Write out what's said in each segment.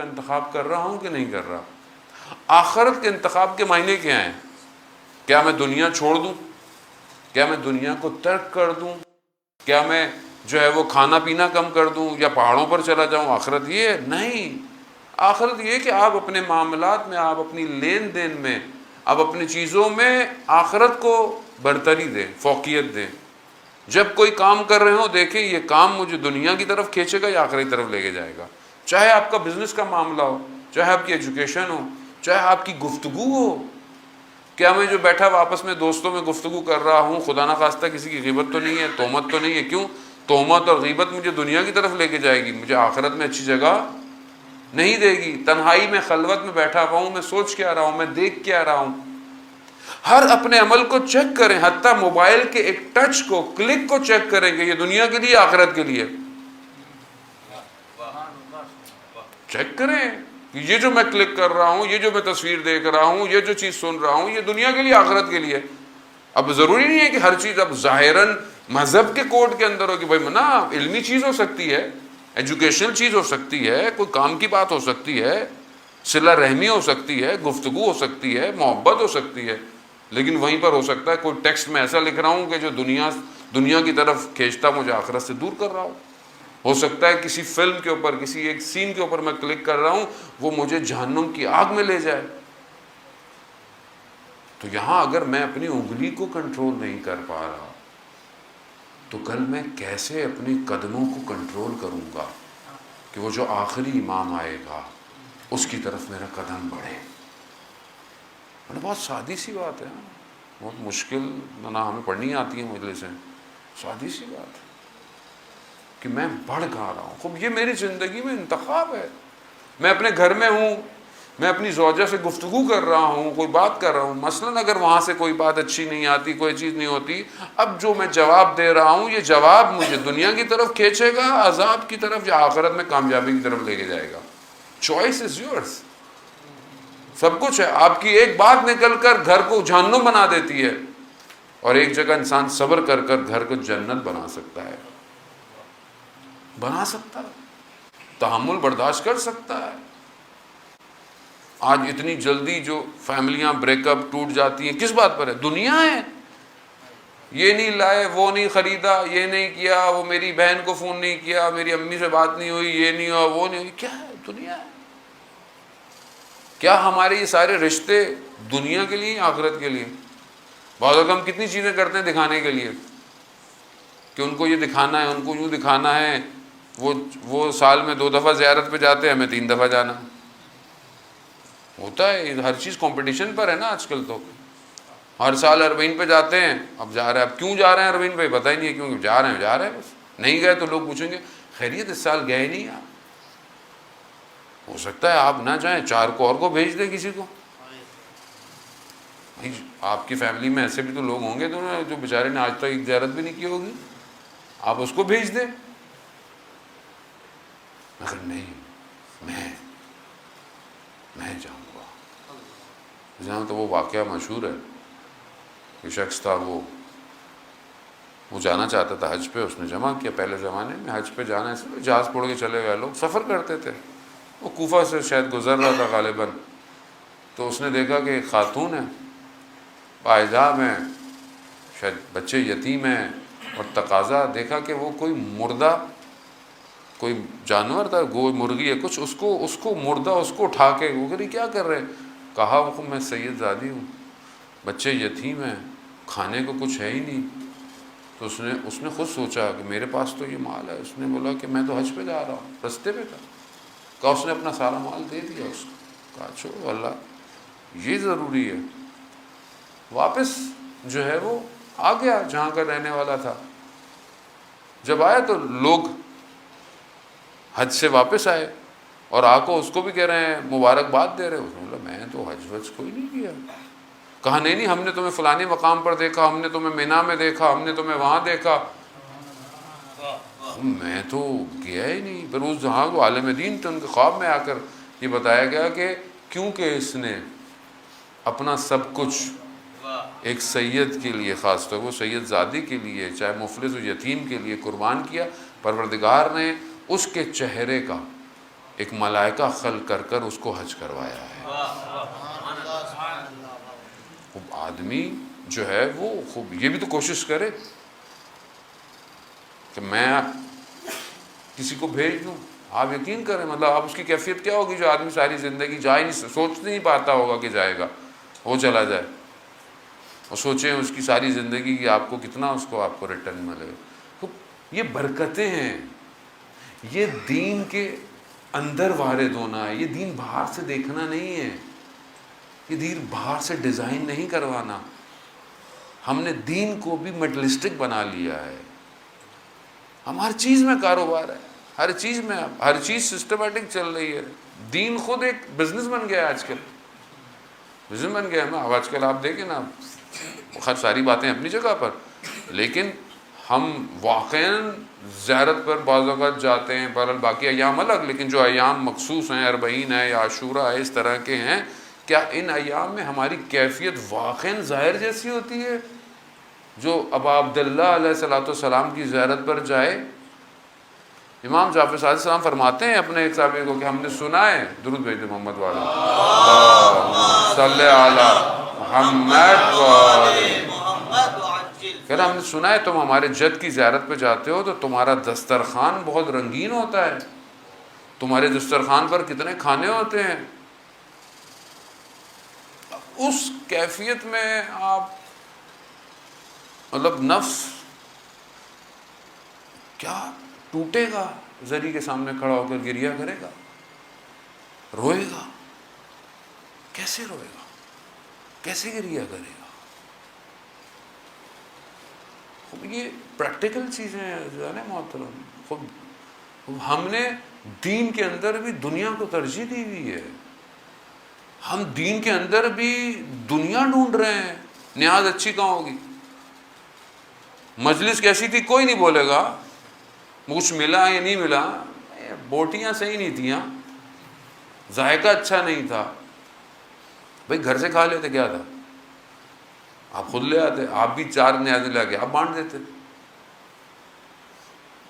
انتخاب کر رہا ہوں کہ نہیں کر رہا؟ آخرت کے انتخاب کے معنی کیا ہیں؟ کیا میں دنیا چھوڑ دوں؟ کیا میں دنیا کو ترک کر دوں؟ کیا میں جو ہے وہ کھانا پینا کم کر دوں یا پہاڑوں پر چلا جاؤں؟ آخرت یہ ہے؟ نہیں، آخرت یہ کہ آپ اپنے معاملات میں، آپ اپنی لین دین میں، آپ اپنی چیزوں میں آخرت کو برتری دیں، فوقیت دیں۔ جب کوئی کام کر رہے ہوں دیکھیں یہ کام مجھے دنیا کی طرف کھینچے گا یا آخرت کی طرف لے کے جائے گا۔ چاہے آپ کا بزنس کا معاملہ ہو، چاہے آپ کی ایجوکیشن ہو، چاہے آپ کی گفتگو ہو۔ کیا میں جو بیٹھا آپس میں دوستوں میں گفتگو کر رہا ہوں خدا نخواستہ کسی کی غیبت تو نہیں ہے، تہمت تو نہیں ہے؟ کیوں؟ تہمت اور غیبت مجھے دنیا کی طرف لے کے جائے گی، مجھے آخرت میں اچھی جگہ نہیں دے گی۔ تنہائی میں خلوت میں بیٹھا ہوا ہوں، میں سوچ کے آ رہا ہوں، میں دیکھ کے آ رہا ہوں۔ ہر اپنے عمل کو چیک کریں، حتیٰ موبائل کے ایک ٹچ کو، کلک کو چیک کریں کہ یہ دنیا کے لیے آخرت کے لیے۔ چیک کریں کہ یہ جو میں کلک کر رہا ہوں، یہ جو میں تصویر دیکھ رہا ہوں، یہ جو چیز سن رہا ہوں، یہ دنیا کے لیے آخرت کے لیے۔ اب ضروری نہیں ہے کہ ہر چیز اب ظاہراً مذہب کے کوڈ کے اندر ہو کہ بھائی نا علمی چیز ہو سکتی ہے، ایجوکیشنل چیز ہو سکتی ہے، کوئی کام کی بات ہو سکتی ہے، صلہ رحمی ہو سکتی ہے، گفتگو ہو سکتی ہے، محبت ہو سکتی ہے، لیکن وہیں پر ہو سکتا ہے کوئی ٹیکسٹ میں ایسا لکھ رہا ہوں کہ جو دنیا کی طرف کھینچتا مجھے آخرت سے دور کر رہا ہو سکتا ہے کسی فلم کے اوپر، کسی ایک سین کے اوپر میں کلک کر رہا ہوں وہ مجھے جہنم کی آگ میں لے جائے۔ تو یہاں اگر میں اپنی انگلی کو کنٹرول نہیں کر پا رہا تو کل میں کیسے اپنی قدموں کو کنٹرول کروں گا کہ وہ جو آخری امام آئے گا اس کی طرف میرا قدم بڑھے؟ بہت سادی سی بات ہے، بہت مشکل نہ ہمیں پڑھنی آتی ہے مجلسیں، سادی سی بات ہے کہ میں بڑھ کہاں رہا ہوں۔ خب یہ میری زندگی میں انتخاب ہے۔ میں اپنے گھر میں ہوں، میں اپنی زوجہ سے گفتگو کر رہا ہوں، کوئی بات کر رہا ہوں، مثلاً اگر وہاں سے کوئی بات اچھی نہیں آتی، کوئی چیز نہیں ہوتی، اب جو میں جواب دے رہا ہوں یہ جواب مجھے دنیا کی طرف کھینچے گا، عذاب کی طرف، یا آخرت میں کامیابی کی طرف لے کے جائے گا؟ Choice is yours. سب کچھ ہے۔ آپ کی ایک بات نکل کر گھر کو جہنم بنا دیتی ہے، اور ایک جگہ انسان صبر کر کر گھر کو جنت بنا سکتا ہے، بنا سکتا ہے، تحمل برداشت کر سکتا ہے۔ آج اتنی جلدی جو فیملیاں بریک اپ ٹوٹ جاتی ہیں کس بات پر ہے؟ دنیا ہے، یہ نہیں لائے، وہ نہیں خریدا، یہ نہیں کیا، وہ میری بہن کو فون نہیں کیا، میری امی سے بات نہیں ہوئی، یہ نہیں ہوا، وہ نہیں ہوئی۔ کیا ہے؟ دنیا ہے۔ کیا ہمارے یہ سارے رشتے دنیا کے لیے، آخرت کے لیے؟ بعض اوقات ہم کتنی چیزیں کرتے ہیں دکھانے کے لیے کہ ان کو یہ دکھانا ہے، ان کو یوں دکھانا ہے۔ وہ سال میں 2 دفعہ زیارت پہ جاتے ہیں، ہمیں 3 دفعہ جانا ہوتا ہے۔ ہر چیز کمپٹیشن پر ہے نا آج کل۔ تو ہر سال عربین پہ جاتے ہیں، اب جا رہے ہیں، اب کیوں جا رہے ہیں عربین پہ پتہ ہی نہیں ہے، کیوں جا رہے ہیں بس۔ نہیں گئے تو لوگ پوچھیں گے خیریت اس سال گئے نہیں آپ؟ ہو سکتا ہے آپ نہ جائیں، 4 کو اور کو بھیج دیں کسی کو۔ آپ کی فیملی میں ایسے بھی تو لوگ ہوں گے جو بیچارے نے آج تک ایک زیارت بھی نہیں کی ہوگی، آپ اس کو بھیج دیں۔ مگر نہیں، میں جاؤں گا۔ جہاں تو وہ واقعہ مشہور ہے کہ شخص تھا، وہ جانا چاہتا تھا حج پہ، اس نے جمع کیا۔ پہلے زمانے میں حج پہ جانا اس لیے جہاز پڑھ کے چلے گئے لوگ سفر کرتے تھے۔ وہ کوفہ سے شاید گزر رہا تھا غالباً، تو اس نے دیکھا کہ ایک خاتون ہے، باحجاب ہیں، شاید بچے یتیم ہیں، اور تقاضا دیکھا کہ وہ کوئی مردہ، کوئی جانور تھا، گوئی مرغی ہے کچھ، اس کو مردہ اس کو اٹھا کے، وہ کہہ رہی کیا کر رہے ہیں؟ کہا وہ میں سید زادی ہوں، بچے یتیم ہیں، کھانے کو کچھ ہے ہی نہیں۔ تو اس نے خود سوچا کہ میرے پاس تو یہ مال ہے۔ اس نے بولا کہ میں تو حج پہ جا رہا ہوں، رستے پہ تھا۔ کہا اس نے اپنا سارا مال دے دیا اس کو۔ کہا چھوڑو اللہ، یہ ضروری ہے۔ واپس جو ہے وہ آ گیا جہاں کا رہنے والا تھا۔ جب آیا تو لوگ حج سے واپس آئے اور اس کو بھی کہہ رہے ہیں، مبارکباد دے رہے ہیں۔ اس نے بولا میں تو حج وج کوئی نہیں کیا۔ کہا نہیں ہم نے تمہیں فلانے مقام پر دیکھا، ہم نے تمہیں مینا میں دیکھا، ہم نے تمہیں وہاں دیکھا۔ میں تو گیا ہی نہیں۔ پھر اس جہاں وہ عالم دین تھے، ان کے خواب میں آ کر یہ بتایا گیا کہ کیونکہ اس نے اپنا سب کچھ ایک سید کے لیے، خاص طور وہ سید زادی کے لیے، چاہے مفلس و یتیم کے لیے قربان کیا، پروردگار نے اس کے چہرے کا ایک ملائکہ خلق کر کر اس کو حج کروایا ہے۔ خوب آدمی جو ہے وہ خوب یہ بھی تو کوشش کرے کہ میں کسی کو بھیج دوں۔ آپ یقین کریں، مطلب آپ اس کی کیفیت کیا ہوگی جو آدمی ساری زندگی جا ہی نہیں سوچ نہیں پاتا ہوگا کہ جائے گا، وہ چلا جائے، اور سوچیں اس کی ساری زندگی کی آپ کو کتنا اس کو آپ کو ریٹرن ملے گا۔ تو یہ برکتیں ہیں، یہ دین کے اندر وارد ہونا ہے، یہ دین باہر سے دیکھنا نہیں ہے، یہ دین باہر سے ڈیزائن نہیں کروانا۔ ہم نے دین کو بھی میٹلسٹک بنا لیا ہے، ہم ہر چیز میں کاروبار ہے، ہر چیز سسٹمیٹک چل رہی ہے۔ دین خود ایک بزنس بن گیا ہے، آج کل بزنس بن گیا ہے نا۔ اب آج کل آپ دیکھیں نا، خیر ساری باتیں اپنی جگہ پر، لیکن ہم واقعاً زیارت پر بعض اوقات جاتے ہیں، بہرحال باقی ایام الگ، لیکن جو ایام مخصوص ہیں، 40 ہے یا عاشورہ ہے، اس طرح کے ہیں، کیا ان ایام میں ہماری کیفیت واقعاً ظاہر جیسی ہوتی ہے؟ جو ابا عبداللہ علیہ السلام کی زیارت پر جائے، امام جعفر صادق علیہ السلام فرماتے ہیں اپنے ایک صحابی کو کہ ہم نے سنا ہے، درود بھیج دے محمد والا، اللہم صلی علی محمد کہ ہم نے سنا ہے تم ہمارے جد کی زیارت پہ جاتے ہو تو تمہارا دسترخوان بہت رنگین ہوتا ہے، تمہارے دسترخوان پر کتنے کھانے ہوتے ہیں۔ اس کیفیت میں آپ مطلب نفس کیا ٹوٹے گا، زری کے سامنے کھڑا ہو کر گریہ کرے گا، روئے گا، کیسے روئے گا، کیسے گریہ کرے گا؟ یہ پریکٹیکل چیزیں جو ہے نا محترم، خود ہم نے دین کے اندر بھی دنیا کو ترجیح دی ہوئی ہے، ہم دین کے اندر بھی دنیا ڈھونڈ رہے ہیں۔ نیاز اچھی کہاں ہوگی، مجلس کیسی تھی کوئی نہیں بولے گا، کچھ ملا یا نہیں ملا، بوٹیاں صحیح نہیں تھیں، ذائقہ اچھا نہیں تھا، بھائی گھر سے کھا لیتے کیا تھا، آپ خود لے آتے، آپ بھی 4 نیازیں لے کے آپ بانٹ دیتے۔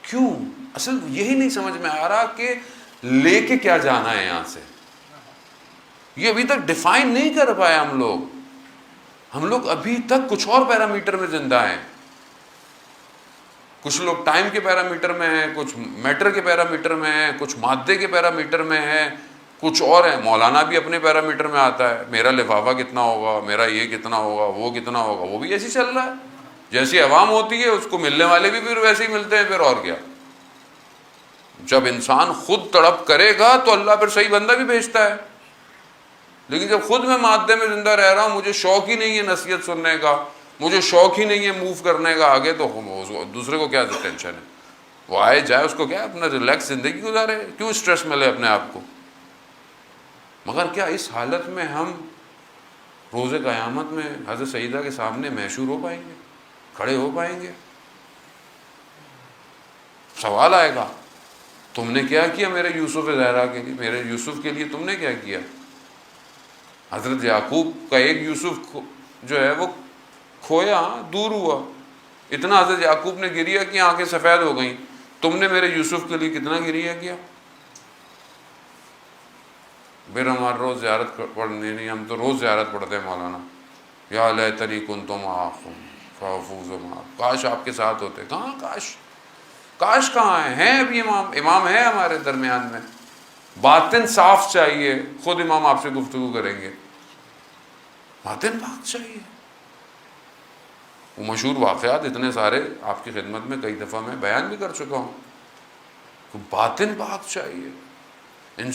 کیوں؟ اصل یہی نہیں سمجھ میں آ رہا کہ لے کے کیا جانا ہے یہاں سے، یہ ابھی تک ڈیفائن نہیں کر پائے ہم لوگ ابھی تک کچھ اور پیرامیٹر میں زندہ ہیں، کچھ لوگ ٹائم کے پیرامیٹر میں ہیں، کچھ میٹر کے پیرامیٹر میں ہیں، کچھ مادے کے پیرامیٹر میں ہیں، کچھ اور ہیں۔ مولانا بھی اپنے پیرامیٹر میں آتا ہے، میرا لفافہ کتنا ہوگا، میرا یہ کتنا ہوگا، وہ کتنا ہوگا، وہ بھی ایسے چل رہا ہے، جیسی عوام ہوتی ہے اس کو ملنے والے بھی پھر ویسے ہی ملتے ہیں، پھر اور کیا۔ جب انسان خود تڑپ کرے گا تو اللہ پھر صحیح بندہ بھی بھیجتا ہے، لیکن جب خود میں مادے میں زندہ رہ رہا ہوں، مجھے شوق ہی نہیں ہے نصیحت سننے کا، مجھے شوق ہی نہیں ہے موو کرنے کا آگے، تو دوسرے کو کیا ٹینشن ہے، وہ آئے جائے، اس کو کیا اپنا ریلیکس زندگی گزارے، کیوں اسٹریس ملے اپنے آپ کو۔ مگر کیا اس حالت میں ہم روز قیامت میں حضرت سیدہ کے سامنے محشور ہو پائیں گے، کھڑے ہو پائیں گے؟ سوال آئے گا، تم نے کیا کیا میرے یوسف زہرا کے لیے، میرے یوسف کے لیے تم نے کیا کیا؟ حضرت یعقوب کا ایک یوسف جو ہے وہ کھویا، دور ہوا، اتنا حضرت یعقوب نے گریہ کیا، آنکھیں سفید ہو گئیں، تم نے میرے یوسف کے لیے کتنا گریہ کیا؟ پھر ہمارا روز زیارت پڑھنے نہیں، ہم تو روز زیارت پڑھتے ہیں مولانا، یا لیتنی کنت معکم فافوز معکم، کاش آپ کے ساتھ ہوتے۔ کہاں کاش کہاں ہیں ابھی امام ہیں ہمارے درمیان میں، باطن صاف چاہیے، خود امام آپ سے گفتگو کریں گے، باطن پاک چاہیے۔ وہ مشہور واقعات اتنے سارے آپ کی خدمت میں کئی دفعہ میں بیان بھی کر چکا ہوں، باطن پاک چاہیے انسان